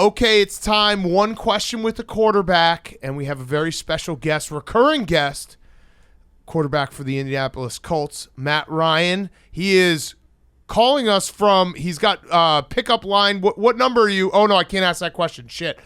Okay, it's time. One question with the quarterback, and we have a very special guest, recurring guest, quarterback for the Indianapolis Colts, Matt Ryan. He is calling us from, he's got pickup line. What number are you? Oh, no, I can't ask that question. Shit.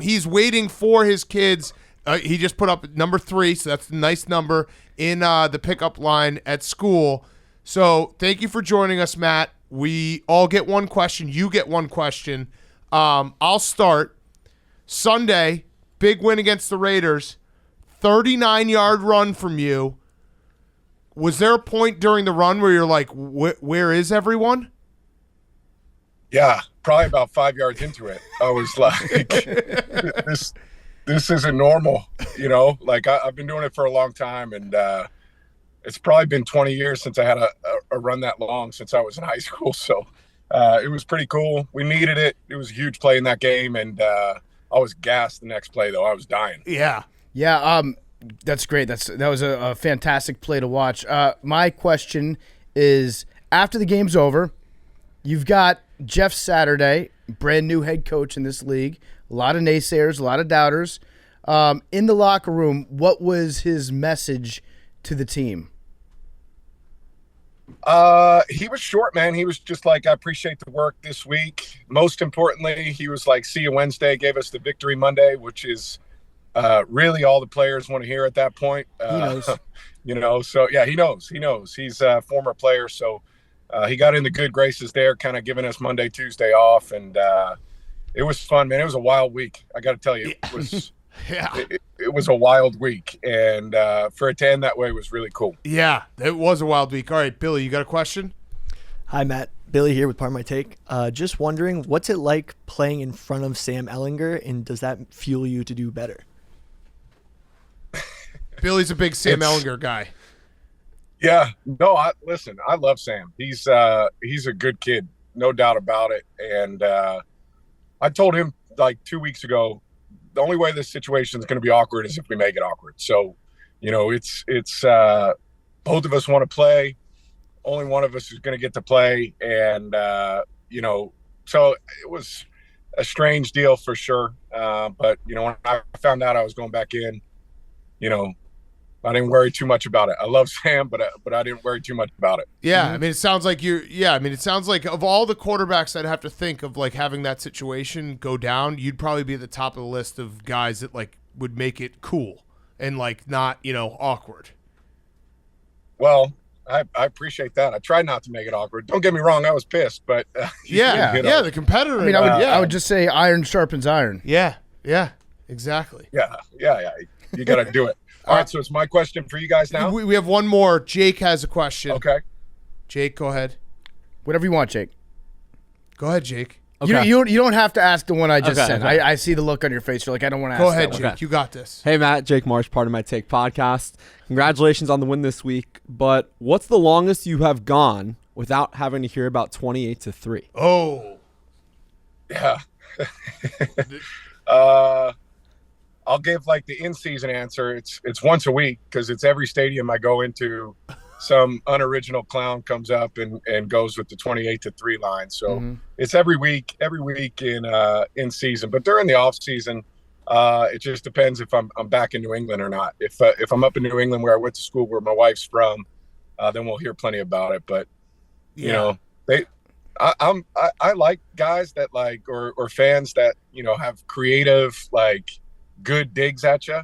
He's waiting for his kids. He just put up number 3, so that's a nice number in the pickup line at school. So thank you for joining us, Matt. We all get one question. You get one question. I'll start. Sunday, big win against the Raiders, 39-yard run from you. Was there a point during the run where you're like, where is everyone? Yeah, probably about 5 yards into it. I was like, this isn't normal, you know? Like, I've been doing it for a long time, and it's probably been 20 years since I had a run that long since I was in high school. So it was pretty cool. We needed it. It was a huge play in that game, and I was gassed the next play, though. I was dying. Yeah. Yeah, that's great. That was a fantastic play to watch. My question is, after the game's over, you've got Jeff Saturday, brand new head coach in this league, a lot of naysayers, a lot of doubters. In the locker room, what was his message to the team? He was short, man. He was just like, I appreciate the work this week. Most importantly, he was like, see you Wednesday, gave us the victory Monday, which is really all the players want to hear at that point. He knows. You know, so yeah, he knows. He's a former player, so he got in the good graces there, kind of giving us Monday, Tuesday off, and it was fun, man. It was a wild week. I got to tell you, it was. Yeah. It was a wild week, and for it to end that way was really cool. Yeah, it was a wild week. All right, Billy, you got a question? Hi, Matt. Billy here with Part of My Take. Just wondering, what's it like playing in front of Sam Ehlinger, and does that fuel you to do better? Billy's a big Sam Ehlinger guy. Yeah. No, listen, I love Sam. He's a good kid, no doubt about it. And I told him like 2 weeks ago, the only way this situation is going to be awkward is if we make it awkward. So, you know, it's both of us want to play. Only one of us is going to get to play. And, you know, so it was a strange deal for sure. But, you know, when I found out I was going back in, you know, I didn't worry too much about it. I love Sam, but I didn't worry too much about it. Yeah, I mean, it sounds like it sounds like of all the quarterbacks I'd have to think of, like, having that situation go down, you'd probably be at the top of the list of guys that, like, would make it cool and, like, not, you know, awkward. Well, I appreciate that. I tried not to make it awkward. Don't get me wrong, I was pissed, but yeah, you know. the competitor. I mean, I would just say iron sharpens iron. Yeah, exactly. Yeah. You got to do it. All right, so it's my question for you guys now. We have one more. Jake has a question. Okay. Jake, go ahead. Whatever you want, Jake. Go ahead, Jake. Okay. You don't have to ask the one I just said. Okay. I see the look on your face. You're like, I don't want to ask. Go ahead, that Jake. one. Okay. You got this. Hey, Matt, Jake Marsh, Part of My Take podcast. Congratulations on the win this week. But what's the longest you have gone without having to hear about 28-3? Oh. Yeah. I'll give like the in-season answer. It's once a week because it's every stadium I go into. Some unoriginal clown comes up and goes with the 28-3 line. So it's every week in season. But during the off season, it just depends if I'm back in New England or not. If I'm up in New England where I went to school, where my wife's from, then we'll hear plenty about it. But you know, I like guys that like or fans that, you know, have creative, like, good digs at you.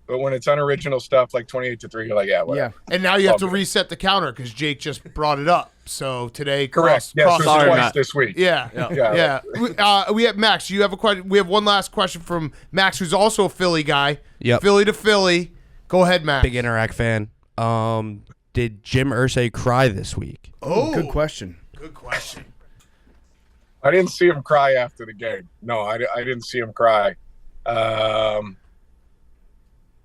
But when it's unoriginal stuff like 28-3, you're like, yeah, whatever. Yeah. And now you have to reset the counter because Jake just brought it up. So today, correct. So it's twice this week. Yeah. We have Max. You have a question. We have one last question from Max, who's also a Philly guy. Yep. Philly to Philly. Go ahead, Max. Big Interact fan. Did Jim Irsay cry this week? Oh, good question. Good question. I didn't see him cry after the game. No, I didn't see him cry.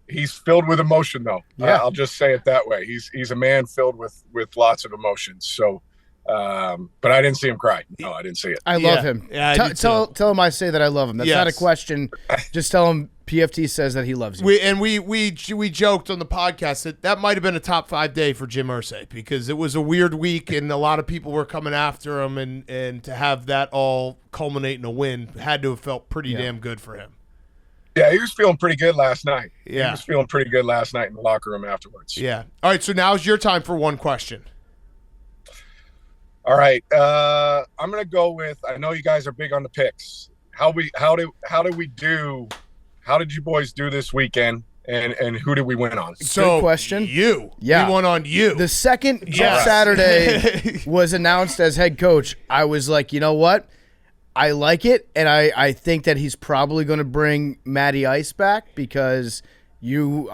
He's filled with emotion, though. Yeah. I'll just say it that way. He's a man filled with lots of emotions. So, but I didn't see him cry. No, I didn't see it. I love him. Yeah, tell him I say that I love him. That's not a question. Just tell him PFT says that he loves you. We joked on the podcast that might have been a top 5 day for Jim Irsay because it was a weird week and a lot of people were coming after him, and to have that all culminate in a win had to have felt pretty damn good for him. Yeah, he was feeling pretty good last night. Yeah. He was feeling pretty good last night in the locker room afterwards. Yeah. All right, so now's your time for one question. All right. I'm gonna go with, I know you guys are big on the picks. How did you boys do this weekend, and who did we win on? So question. You. Yeah. We won on you. The second Jeff Yes. Saturday was announced as head coach, I was like, you know what? I like it, and I think that he's probably going to bring Matty Ice back because you've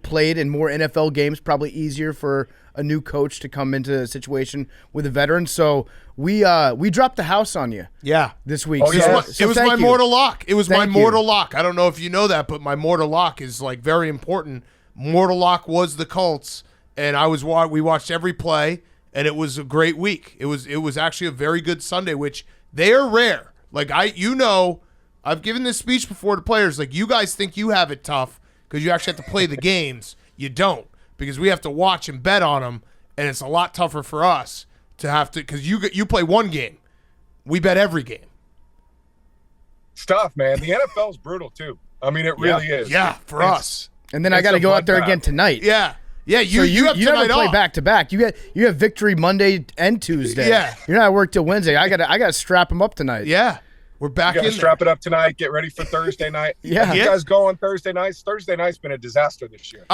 played in more NFL games, probably easier for a new coach to come into a situation with a veteran. So we dropped the house on you this week. Oh, yeah. It was thank my you. mortal lock. It was my Thank you. mortal lock. I don't know if you know that, but my mortal lock is like very important. Mortal lock was the Colts, and we watched every play, and it was a great week. It was actually a very good Sunday, which they are rare. Like I've given this speech before to players. Like, you guys think you have it tough because you actually have to play the games. You don't, because we have to watch and bet on them, and it's a lot tougher for us to have to, because you play one game. We bet every game. It's tough, man. The NFL is brutal too. I mean, it really is. Yeah, for us. And then I It's got to a go out there bloodbath. again tonight. Yeah. Yeah, you have you tonight never play off. back to back. You have victory Monday and Tuesday. Yeah. You're not at work till Wednesday. I gotta strap them up tonight. Yeah. We're back You in got to strap it up tonight. Get ready for Thursday night. Yeah. You guys go on Thursday nights. Thursday night's been a disaster this year.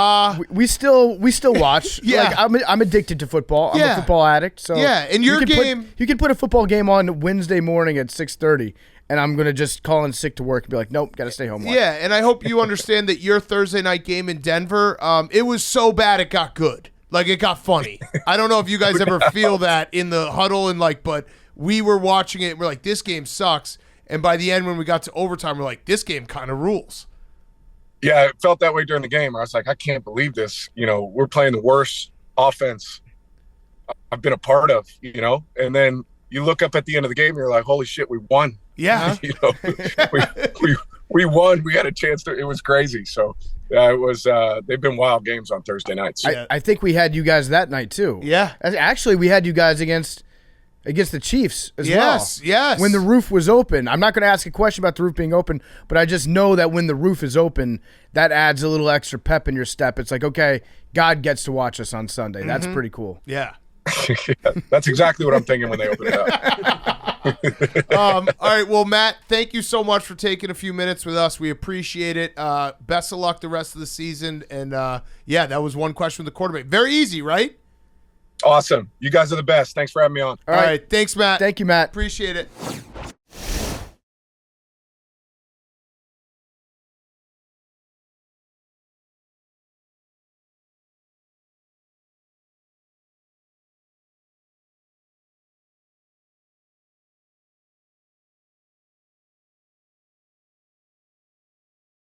We still watch. Yeah. Like, I'm addicted to football. I'm Yeah. a football addict. So Yeah, and your you can game- you can put a football game on Wednesday morning at 6:30, and I'm gonna just call in sick to work and be like, nope, gotta stay home. watch. Yeah, and I hope you understand that your Thursday night game in Denver, it was so bad it got good. Like, it got funny. I don't know if you guys ever feel that in the huddle, and but we were watching it and we're like, this game sucks. And by the end, when we got to overtime, we're like, this game kind of rules. Yeah, it felt that way during the game. I was like, I can't believe this. We're playing the worst offense I've been a part of, And then you look up at the end of the game, and you're like, holy shit, we won. Yeah. We won. We had a chance to. It was crazy. So it was. They've been wild games on Thursday nights. I think we had you guys that night too. Yeah. Actually, we had you guys against the Chiefs as well. Yes. When the roof was open. I'm not going to ask a question about the roof being open, but I just know that when the roof is open, that adds a little extra pep in your step. It's like, okay, God gets to watch us on Sunday. That's pretty cool. Yeah. Yeah, that's exactly what I'm thinking when they open it up. All right. Well, Matt, thank you so much for taking a few minutes with us. We appreciate it. Best of luck the rest of the season. And that was one question with the quarterback. Very easy, right? Awesome. You guys are the best. Thanks for having me on. All right. Thanks, Matt. Thank you, Matt. Appreciate it.